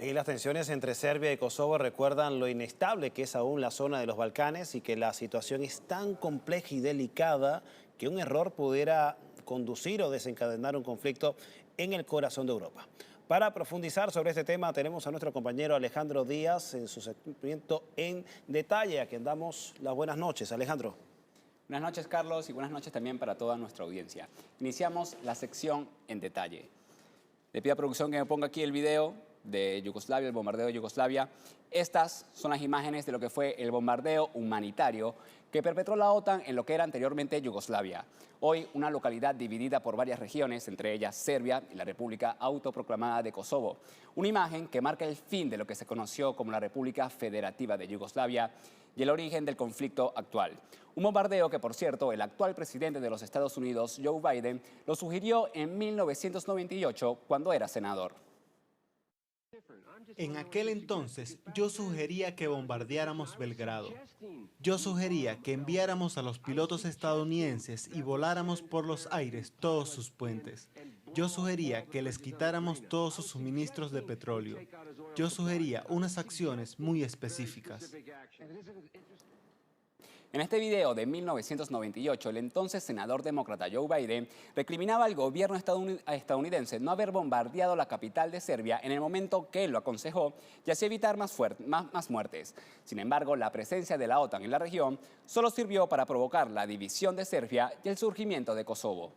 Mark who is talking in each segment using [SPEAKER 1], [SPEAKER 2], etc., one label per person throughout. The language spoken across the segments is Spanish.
[SPEAKER 1] Y las tensiones entre Serbia y Kosovo recuerdan lo inestable que es aún la zona de los Balcanes y que la situación es tan compleja y delicada que un error pudiera conducir o desencadenar un conflicto en el corazón de Europa. Para profundizar sobre este tema tenemos a nuestro compañero Alejandro Díaz en su segmento En Detalle, a quien damos las buenas noches. Alejandro.
[SPEAKER 2] Buenas noches, Carlos, y buenas noches también para toda nuestra audiencia. Iniciamos la sección En Detalle. Le pido a producción que me ponga aquí el video de Yugoslavia, el bombardeo de Yugoslavia. Estas son las imágenes de lo que fue el bombardeo humanitario que perpetró la OTAN en lo que era anteriormente Yugoslavia. Hoy una localidad dividida por varias regiones, entre ellas Serbia y la República Autoproclamada de Kosovo. Una imagen que marca el fin de lo que se conoció como la República Federativa de Yugoslavia y el origen del conflicto actual. Un bombardeo que, por cierto, el actual presidente de los Estados Unidos, Joe Biden, lo sugirió en 1998 cuando era senador.
[SPEAKER 3] En aquel entonces, yo sugería que bombardeáramos Belgrado. Yo sugería que enviáramos a los pilotos estadounidenses y voláramos por los aires todos sus puentes. Yo sugería que les quitáramos todos sus suministros de petróleo. Yo sugería unas acciones muy específicas.
[SPEAKER 2] En este video de 1998, el entonces senador demócrata Joe Biden recriminaba al gobierno estadounidense no haber bombardeado la capital de Serbia en el momento que él lo aconsejó y así evitar más muertes. Sin embargo, la presencia de la OTAN en la región solo sirvió para provocar la división de Serbia y el surgimiento de Kosovo.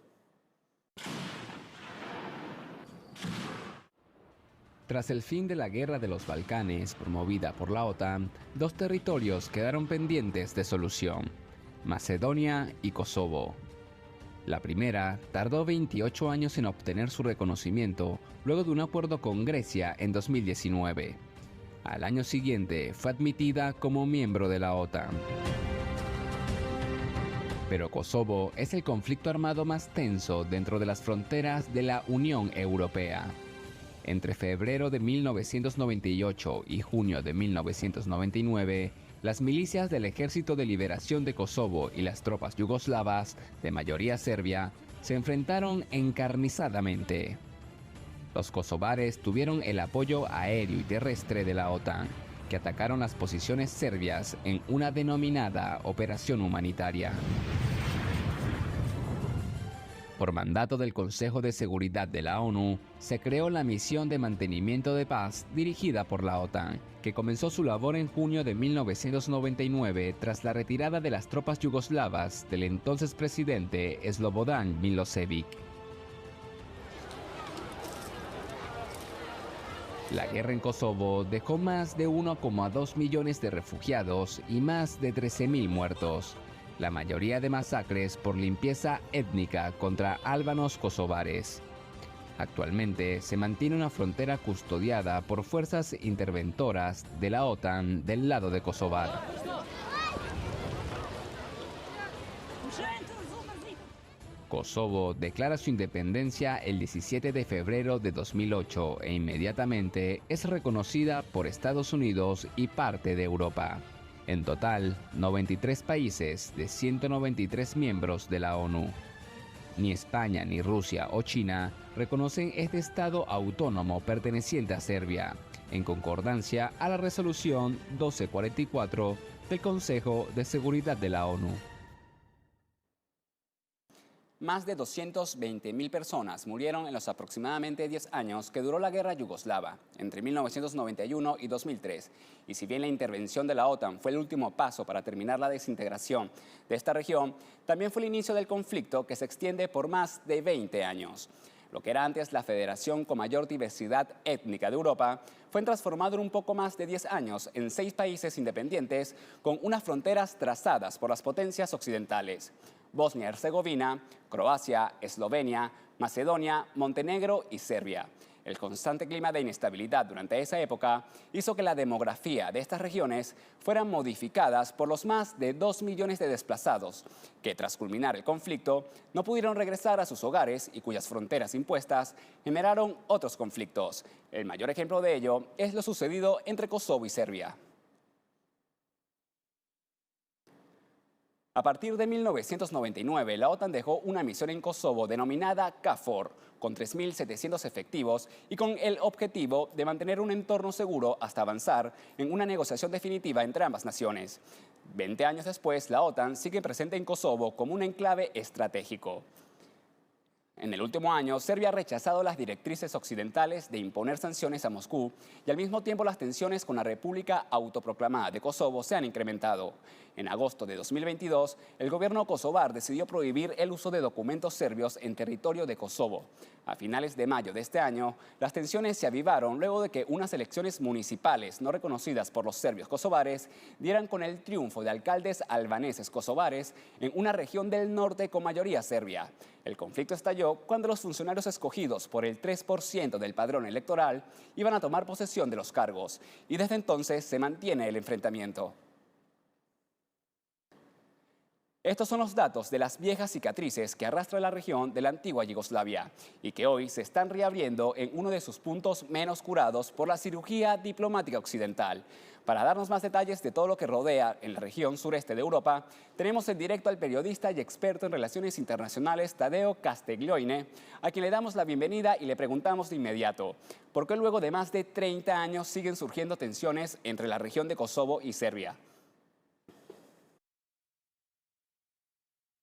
[SPEAKER 2] Tras el fin de la Guerra de los Balcanes, promovida por la OTAN, dos territorios quedaron pendientes de solución: Macedonia y Kosovo. La primera tardó 28 años en obtener su reconocimiento, luego de un acuerdo con Grecia en 2019. Al año siguiente fue admitida como miembro de la OTAN. Pero Kosovo es el conflicto armado más tenso dentro de las fronteras de la Unión Europea. Entre febrero de 1998 y junio de 1999, las milicias del Ejército de Liberación de Kosovo y las tropas yugoslavas, de mayoría serbia, se enfrentaron encarnizadamente. Los kosovares tuvieron el apoyo aéreo y terrestre de la OTAN, que atacaron las posiciones serbias en una denominada operación humanitaria. Por mandato del Consejo de Seguridad de la ONU, se creó la Misión de Mantenimiento de Paz dirigida por la OTAN, que comenzó su labor en junio de 1999 tras la retirada de las tropas yugoslavas del entonces presidente Slobodan Milošević. La guerra en Kosovo dejó más de 1,2 millones de refugiados y más de 13.000 muertos. La mayoría de masacres por limpieza étnica contra albanos kosovares. Actualmente se mantiene una frontera custodiada por fuerzas interventoras de la OTAN del lado de Kosovar. Kosovo declara su independencia el 17 de febrero de 2008 e inmediatamente es reconocida por Estados Unidos y parte de Europa. En total, 93 países de 193 miembros de la ONU. Ni España, ni Rusia o China reconocen este Estado autónomo perteneciente a Serbia, en concordancia a la resolución 1244 del Consejo de Seguridad de la ONU. Más de 220.000 personas murieron en los aproximadamente 10 años que duró la guerra yugoslava, entre 1991 y 2003. Y si bien la intervención de la OTAN fue el último paso para terminar la desintegración de esta región, también fue el inicio del conflicto que se extiende por más de 20 años. Lo que era antes la federación con mayor diversidad étnica de Europa, fue transformado en un poco más de 10 años en 6 países independientes con unas fronteras trazadas por las potencias occidentales: Bosnia-Herzegovina, Croacia, Eslovenia, Macedonia, Montenegro y Serbia. El constante clima de inestabilidad durante esa época hizo que la demografía de estas regiones fueran modificadas por los más de 2 millones de desplazados, que tras culminar el conflicto no pudieron regresar a sus hogares y cuyas fronteras impuestas generaron otros conflictos. El mayor ejemplo de ello es lo sucedido entre Kosovo y Serbia. A partir de 1999, la OTAN dejó una misión en Kosovo denominada KFOR, con 3.700 efectivos y con el objetivo de mantener un entorno seguro hasta avanzar en una negociación definitiva entre ambas naciones. 20 años después, la OTAN sigue presente en Kosovo como un enclave estratégico. En el último año, Serbia ha rechazado las directrices occidentales de imponer sanciones a Moscú y al mismo tiempo las tensiones con la República Autoproclamada de Kosovo se han incrementado. En agosto de 2022, el gobierno kosovar decidió prohibir el uso de documentos serbios en territorio de Kosovo. A finales de mayo de este año, las tensiones se avivaron luego de que unas elecciones municipales no reconocidas por los serbios kosovares dieran con el triunfo de alcaldes albaneses kosovares en una región del norte con mayoría serbia. El conflicto estalló cuando los funcionarios escogidos por el 3% del padrón electoral iban a tomar posesión de los cargos, y desde entonces se mantiene el enfrentamiento. Estos son los datos de las viejas cicatrices que arrastra la región de la antigua Yugoslavia y que hoy se están reabriendo en uno de sus puntos menos curados por la cirugía diplomática occidental. Para darnos más detalles de todo lo que rodea en la región sureste de Europa, tenemos en directo al periodista y experto en relaciones internacionales Tadeo Castiglione, a quien le damos la bienvenida y le preguntamos de inmediato, ¿por qué luego de más de 30 años siguen surgiendo tensiones entre la región de Kosovo y Serbia?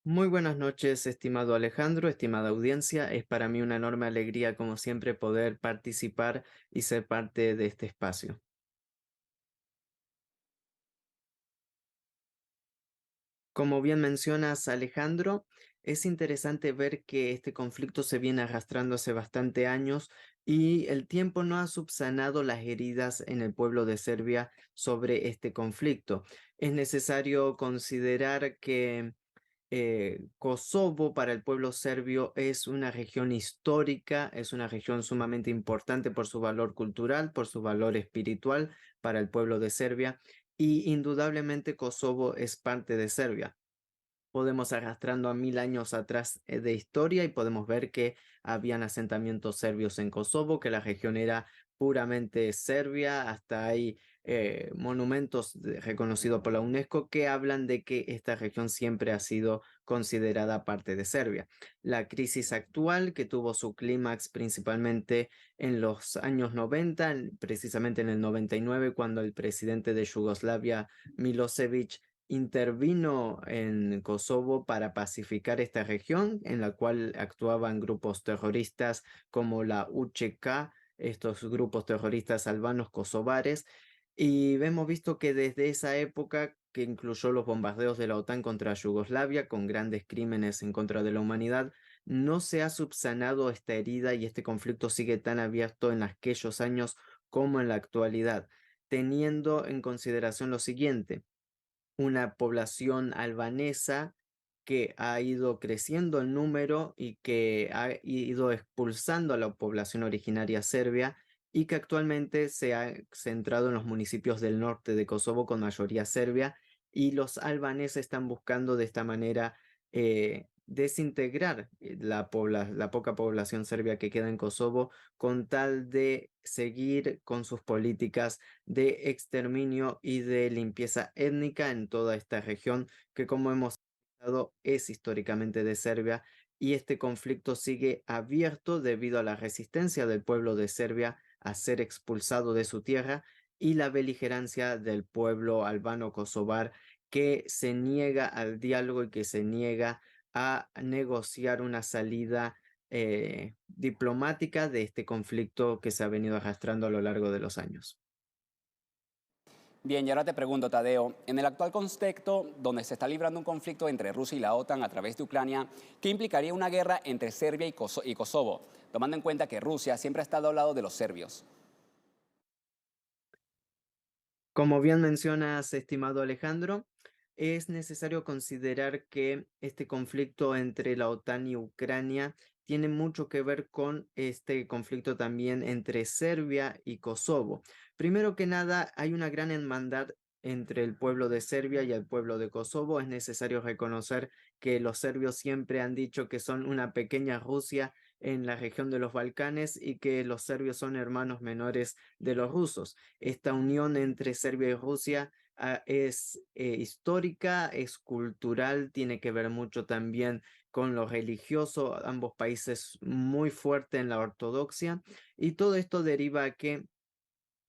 [SPEAKER 4] Muy buenas noches, estimado Alejandro, estimada audiencia. Es para mí una enorme alegría, como siempre, poder participar y ser parte de este espacio. Como bien mencionas, Alejandro, es interesante ver que este conflicto se viene arrastrando hace bastante años y el tiempo no ha subsanado las heridas en el pueblo de Serbia sobre este conflicto. Es necesario considerar que Kosovo para el pueblo serbio es una región histórica, es una región sumamente importante por su valor cultural, por su valor espiritual para el pueblo de Serbia, y indudablemente Kosovo es parte de Serbia. Podemos arrastrando a 1000 años atrás de historia y podemos ver que habían asentamientos serbios en Kosovo, que la región era puramente serbia, hasta hay monumentos reconocidos por la UNESCO que hablan de que esta región siempre ha sido considerada parte de Serbia. La crisis actual, que tuvo su clímax principalmente en los años 90, precisamente en el 99, cuando el presidente de Yugoslavia, Milosevic, intervino en Kosovo para pacificar esta región, en la cual actuaban grupos terroristas como la UÇK, estos grupos terroristas albanos kosovares, y hemos visto que desde esa época, que incluyó los bombardeos de la OTAN contra Yugoslavia, con grandes crímenes en contra de la humanidad, no se ha subsanado esta herida y este conflicto sigue tan abierto en aquellos años como en la actualidad, teniendo en consideración lo siguiente: una población albanesa que ha ido creciendo en número y que ha ido expulsando a la población originaria serbia y que actualmente se ha centrado en los municipios del norte de Kosovo con mayoría serbia, y los albaneses están buscando de esta manera desintegrar la poca población serbia que queda en Kosovo con tal de seguir con sus políticas de exterminio y de limpieza étnica en toda esta región que, como hemos hablado, es históricamente de Serbia, y este conflicto sigue abierto debido a la resistencia del pueblo de Serbia a ser expulsado de su tierra y la beligerancia del pueblo albano kosovar, que se niega al diálogo y que se niega a negociar una salida diplomática de este conflicto que se ha venido arrastrando a lo largo de los años.
[SPEAKER 2] Bien, y ahora te pregunto, Tadeo, en el actual contexto donde se está librando un conflicto entre Rusia y la OTAN a través de Ucrania, ¿qué implicaría una guerra entre Serbia y Kosovo, tomando en cuenta que Rusia siempre ha estado al lado de los serbios?
[SPEAKER 4] Como bien mencionas, estimado Alejandro, es necesario considerar que este conflicto entre la OTAN y Ucrania tiene mucho que ver con este conflicto también entre Serbia y Kosovo. Primero que nada, hay una gran hermandad entre el pueblo de Serbia y el pueblo de Kosovo. Es necesario reconocer que los serbios siempre han dicho que son una pequeña Rusia en la región de los Balcanes y que los serbios son hermanos menores de los rusos. Esta unión entre Serbia y Rusia es histórica, es cultural, tiene que ver mucho también con lo religioso, ambos países muy fuertes en la ortodoxia, y todo esto deriva a que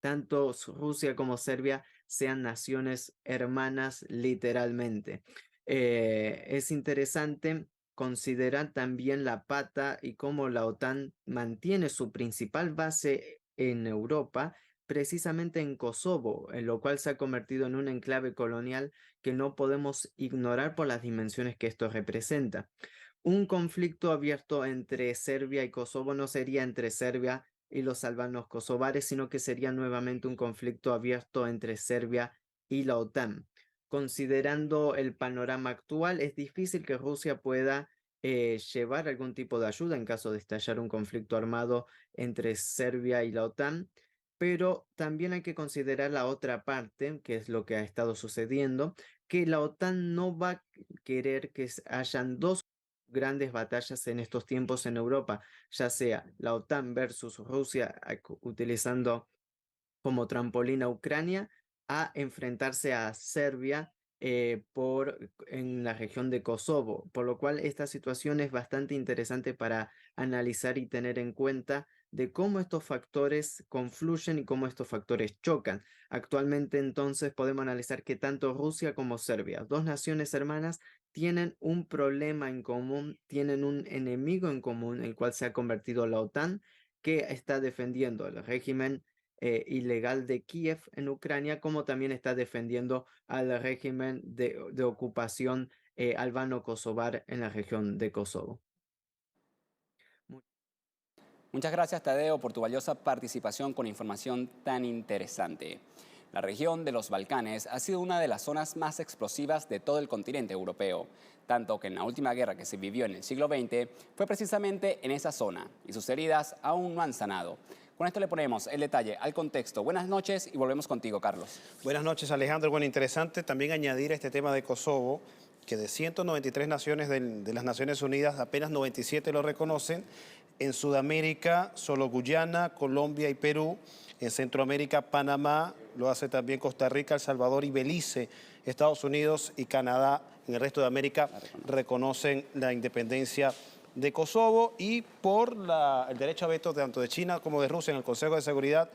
[SPEAKER 4] tanto Rusia como Serbia sean naciones hermanas literalmente. Es interesante considerar también la pata y cómo la OTAN mantiene su principal base en Europa, precisamente en Kosovo, en lo cual se ha convertido en un enclave colonial que no podemos ignorar por las dimensiones que esto representa. Un conflicto abierto entre Serbia y Kosovo no sería entre Serbia y los albanos kosovares, sino que sería nuevamente un conflicto abierto entre Serbia y la OTAN. Considerando el panorama actual, es difícil que Rusia pueda llevar algún tipo de ayuda en caso de estallar un conflicto armado entre Serbia y la OTAN, pero también hay que considerar la otra parte, que es lo que ha estado sucediendo, que la OTAN no va a querer que hayan dos grandes batallas en estos tiempos en Europa, ya sea la OTAN versus Rusia utilizando como trampolín a Ucrania, a enfrentarse a Serbia en la región de Kosovo, por lo cual esta situación es bastante interesante para analizar y tener en cuenta de cómo estos factores confluyen y cómo estos factores chocan. Actualmente entonces podemos analizar que tanto Rusia como Serbia, dos naciones hermanas, tienen un problema en común, tienen un enemigo en común, el cual se ha convertido la OTAN, que está defendiendo el régimen ilegal de Kiev en Ucrania, como también está defendiendo al régimen de ocupación albano-kosovar en la región de Kosovo.
[SPEAKER 2] Muchas gracias, Tadeo, por tu valiosa participación con información tan interesante. La región de los Balcanes ha sido una de las zonas más explosivas de todo el continente europeo, tanto que en la última guerra que se vivió en el siglo XX fue precisamente en esa zona y sus heridas aún no han sanado. Con esto le ponemos el detalle al contexto. Buenas noches y volvemos contigo, Carlos.
[SPEAKER 1] Buenas noches, Alejandro. Bueno, interesante también añadir este tema de Kosovo, que de 193 naciones de las Naciones Unidas, apenas 97 lo reconocen. En Sudamérica, solo Guyana, Colombia y Perú. En Centroamérica, Panamá, lo hace también Costa Rica, El Salvador y Belice. Estados Unidos y Canadá, en el resto de América, reconocen la independencia de Kosovo, y por el derecho a veto tanto de China como de Rusia en el Consejo de Seguridad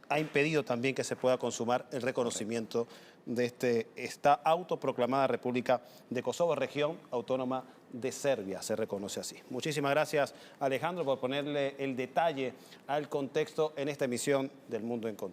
[SPEAKER 1] ha impedido también que se pueda consumar el reconocimiento de esta autoproclamada República de Kosovo, región autónoma de Serbia, se reconoce así. Muchísimas gracias, Alejandro, por ponerle el detalle al contexto en esta emisión del Mundo en Contexto.